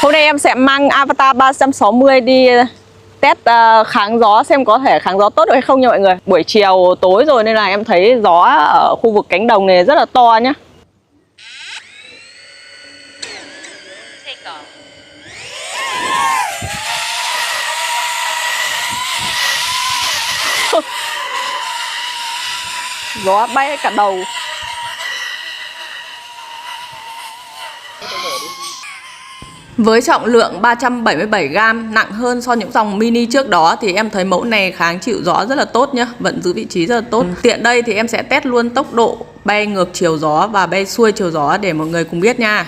Hôm nay em sẽ mang Avatar 360 đi test kháng gió xem có thể kháng gió tốt được hay không nha mọi người. Buổi chiều tối rồi nên là em thấy gió ở khu vực cánh đồng này rất là to nhá. Gió bay cả đầu. Với trọng lượng 377g, nặng hơn so những dòng mini trước đó thì em thấy mẫu này kháng chịu gió rất là tốt nhá, vẫn giữ vị trí rất là tốt. Tiện đây thì em sẽ test luôn tốc độ bay ngược chiều gió và bay xuôi chiều gió để mọi người cùng biết nha.